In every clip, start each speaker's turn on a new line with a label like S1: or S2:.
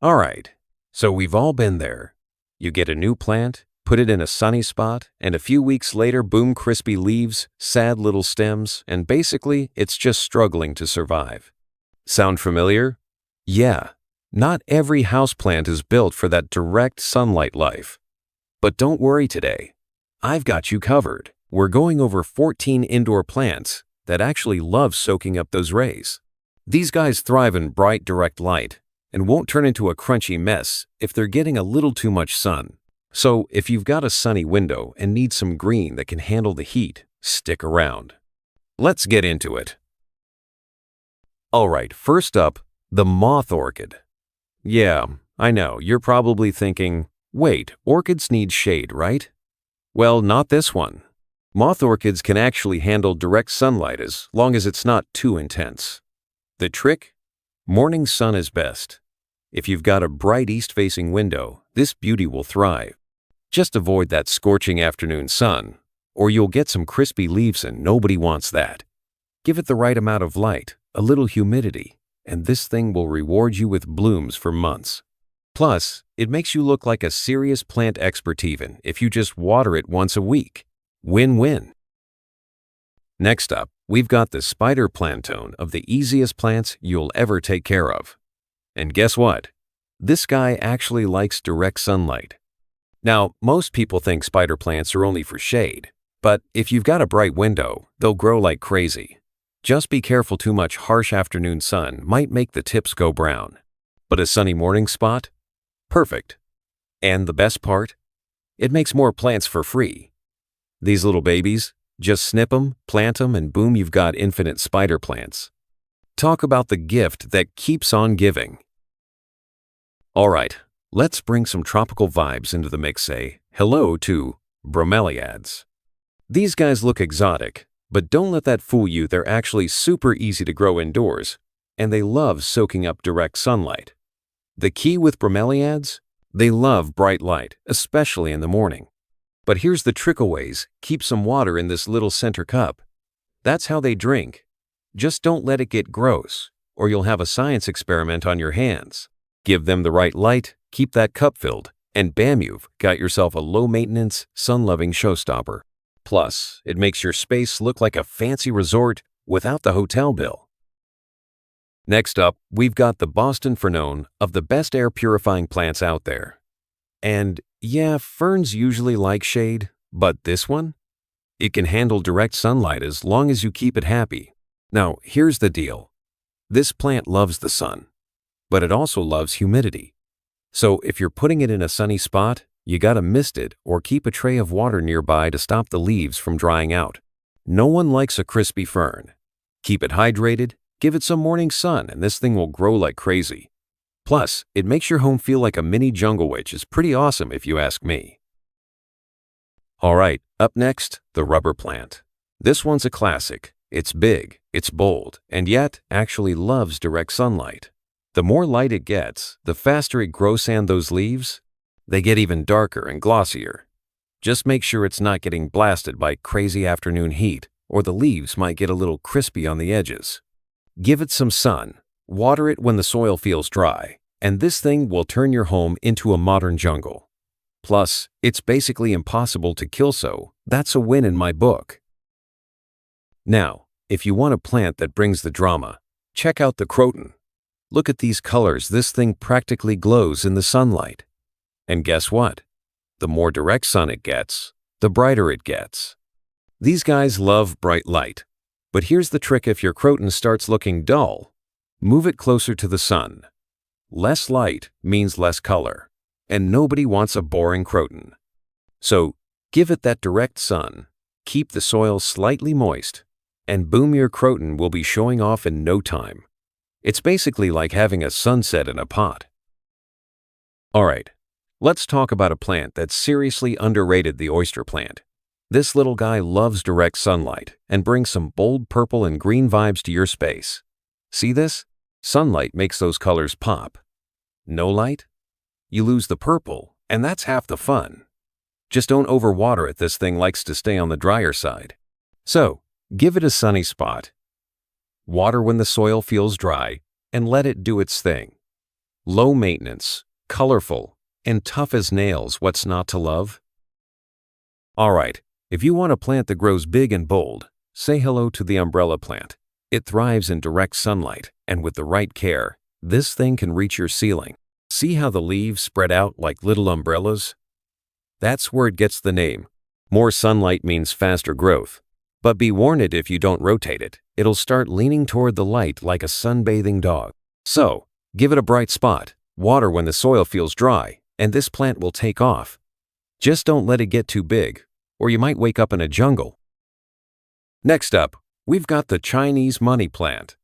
S1: Alright, so we've all been there. You get a new plant, put it in a sunny spot, and a few weeks later, boom, crispy leaves, sad little stems, and basically, it's just struggling to survive. Sound familiar? Yeah, not every houseplant is built for that direct sunlight life. But don't worry today. I've got you covered. We're going over 14 indoor plants that actually love soaking up those rays. These guys thrive in bright, direct light and won't turn into a crunchy mess if they're getting a little too much sun. So if you've got a sunny window and need some green that can handle the heat, stick around. Let's get into it. Alright, first up, the Moth Orchid. Yeah, I know, you're probably thinking, wait, orchids need shade, right? Well, not this one. Moth orchids can actually handle direct sunlight as long as it's not too intense. The trick? Morning sun is best. If you've got a bright east-facing window, this beauty will thrive. Just avoid that scorching afternoon sun, or you'll get some crispy leaves and nobody wants that. Give it the right amount of light, a little humidity, and this thing will reward you with blooms for months. Plus, it makes you look like a serious plant expert even if you just water it once a week. Win-win. Next up, we've got the spider plantain of the easiest plants you'll ever take care of. And guess what? This guy actually likes direct sunlight. Now, most people think spider plants are only for shade, but if you've got a bright window, they'll grow like crazy. Just be careful, too much harsh afternoon sun might make the tips go brown. But a sunny morning spot? Perfect. And the best part? It makes more plants for free. These little babies, just snip them, plant them, and boom, you've got infinite spider plants. Talk about the gift that keeps on giving. Alright, let's bring some tropical vibes into the mix. Say hello to Bromeliads. These guys look exotic, but don't let that fool you. They're actually super easy to grow indoors, and they love soaking up direct sunlight. The key with Bromeliads? They love bright light, especially in the morning. But here's the trickaways: keep some water in this little center cup. That's how they drink. Just don't let it get gross, or you'll have a science experiment on your hands. Give them the right light, keep that cup filled, and bam, you've got yourself a low-maintenance, sun-loving showstopper. Plus, it makes your space look like a fancy resort without the hotel bill. Next up, we've got the Boston Fern of the best air-purifying plants out there. And yeah, ferns usually like shade, but this one? It can handle direct sunlight as long as you keep it happy. Now, here's the deal. This plant loves the sun, but it also loves humidity. So if you're putting it in a sunny spot, you gotta mist it or keep a tray of water nearby to stop the leaves from drying out. No one likes a crispy fern. Keep it hydrated, give it some morning sun, and this thing will grow like crazy. Plus, it makes your home feel like a mini jungle, which is pretty awesome if you ask me. Alright, up next, the rubber plant. This one's a classic. It's big, it's bold, and yet actually loves direct sunlight. The more light it gets, the faster it grows, and those leaves, they get even darker and glossier. Just make sure it's not getting blasted by crazy afternoon heat, or the leaves might get a little crispy on the edges. Give it some sun. Water it when the soil feels dry, and this thing will turn your home into a modern jungle. Plus, it's basically impossible to kill, so that's a win in my book. Now, if you want a plant that brings the drama, check out the Croton. Look at these colors. This thing practically glows in the sunlight. And guess what? The more direct sun it gets, the brighter it gets. These guys love bright light. But here's the trick: if your Croton starts looking dull, move it closer to the sun. Less light means less color, and nobody wants a boring Croton. So give it that direct sun, keep the soil slightly moist, and boom, your Croton will be showing off in no time. It's basically like having a sunset in a pot. Alright, let's talk about a plant that's seriously underrated: the oyster plant. This little guy loves direct sunlight and brings some bold purple and green vibes to your space. See this? Sunlight makes those colors pop. No light? You lose the purple, and that's half the fun. Just don't overwater it. This thing likes to stay on the drier side. So, give it a sunny spot. Water when the soil feels dry, and let it do its thing. Low maintenance, colorful, and tough as nails. What's not to love? Alright, if you want a plant that grows big and bold, say hello to the umbrella plant. It thrives in direct sunlight, and with the right care, this thing can reach your ceiling. See how the leaves spread out like little umbrellas? That's where it gets the name. More sunlight means faster growth. But be warned, if you don't rotate it, it'll start leaning toward the light like a sunbathing dog. So, give it a bright spot, water when the soil feels dry, and this plant will take off. Just don't let it get too big, or you might wake up in a jungle. Next up, we've got the Chinese money plant.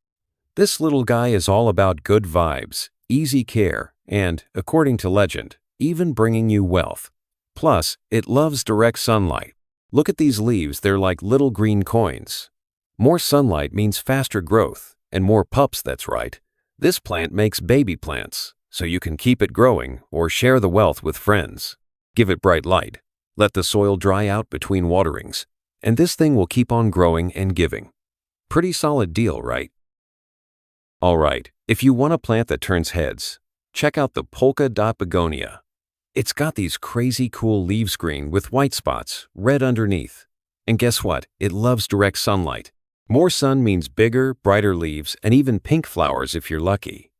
S1: This little guy is all about good vibes, easy care, and, according to legend, even bringing you wealth. Plus, it loves direct sunlight. Look at these leaves, they're like little green coins. More sunlight means faster growth, and more pups, that's right. This plant makes baby plants, so you can keep it growing or share the wealth with friends. Give it bright light, let the soil dry out between waterings, and this thing will keep on growing and giving. Pretty solid deal, right? Alright, if you want a plant that turns heads, check out the Polka Dot Begonia. It's got these crazy cool leaves, green with white spots, red underneath. And guess what? It loves direct sunlight. More sun means bigger, brighter leaves, and even pink flowers if you're lucky.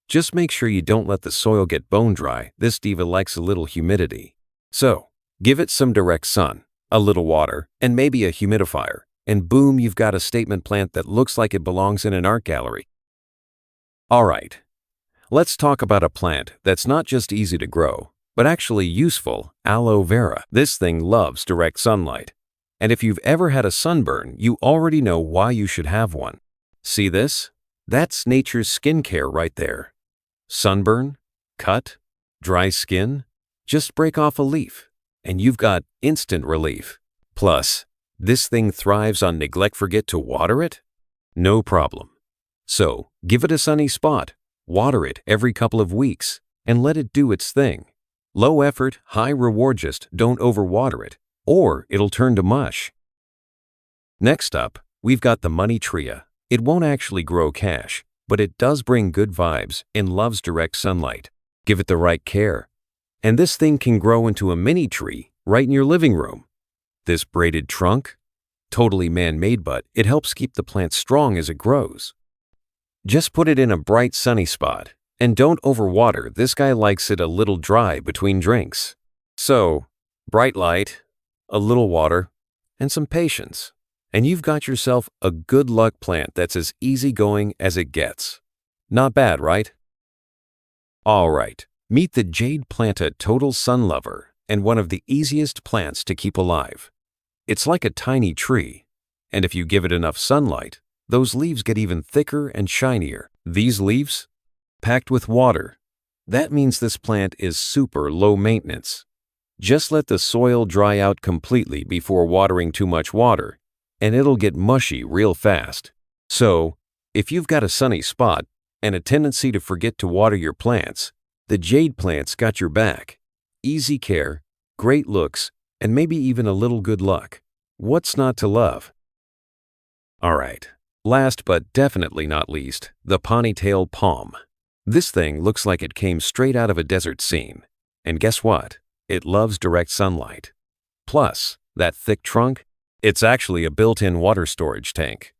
S1: Just make sure you don't let the soil get bone dry. This diva likes a little humidity. So, give it some direct sun, a little water, and maybe a humidifier, and boom, you've got a statement plant that looks like it belongs in an art gallery. Alright, let's talk about a plant that's not just easy to grow, but actually useful, aloe vera. This thing loves direct sunlight. And if you've ever had a sunburn, you already know why you should have one. See this? That's nature's skincare right there. Sunburn, cut, dry skin, just break off a leaf, and you've got instant relief. Plus, this thing thrives on neglect. Forget to water it? No problem. So, give it a sunny spot, water it every couple of weeks, and let it do its thing. Low effort, high reward. Just don't overwater it, or it'll turn to mush. Next up, we've got the money tree. It won't actually grow cash, but it does bring good vibes and loves direct sunlight. Give it the right care, and this thing can grow into a mini tree right in your living room. This braided trunk? Totally man-made, but it helps keep the plant strong as it grows. Just put it in a bright sunny spot. And don't overwater. This guy likes it a little dry between drinks. So, bright light, a little water, and some patience. And you've got yourself a good luck plant that's as easygoing as it gets. Not bad, right? Alright, meet the Jade Plant, a total sun lover and one of the easiest plants to keep alive. It's like a tiny tree, and if you give it enough sunlight, those leaves get even thicker and shinier. These leaves? Packed with water. That means this plant is super low maintenance. Just let the soil dry out completely before watering too much water, and it'll get mushy real fast. So, if you've got a sunny spot and a tendency to forget to water your plants, the Jade Plant's got your back. Easy care, great looks, and maybe even a little good luck. What's not to love? Alright, last but definitely not least, the Ponytail Palm. This thing looks like it came straight out of a desert scene. And guess what? It loves direct sunlight. Plus, that thick trunk? It's actually a built-in water storage tank.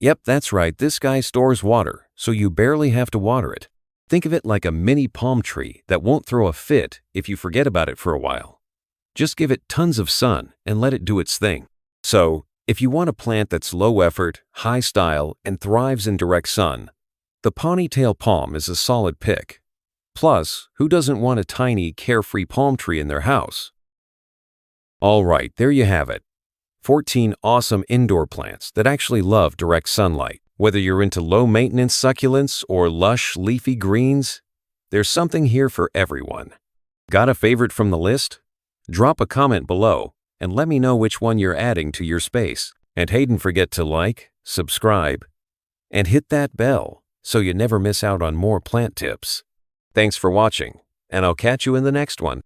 S1: Yep, that's right, this guy stores water, so you barely have to water it. Think of it like a mini palm tree that won't throw a fit if you forget about it for a while. Just give it tons of sun and let it do its thing. So, if you want a plant that's low effort, high style, and thrives in direct sun, the Ponytail Palm is a solid pick. Plus, who doesn't want a tiny, carefree palm tree in their house? Alright, there you have it. 14 awesome indoor plants that actually love direct sunlight. Whether you're into low-maintenance succulents or lush, leafy greens, there's something here for everyone. Got a favorite from the list? Drop a comment below and let me know which one you're adding to your space. And hey, don't forget to like, subscribe, and hit that bell so you never miss out on more plant tips. Thanks for watching, and I'll catch you in the next one.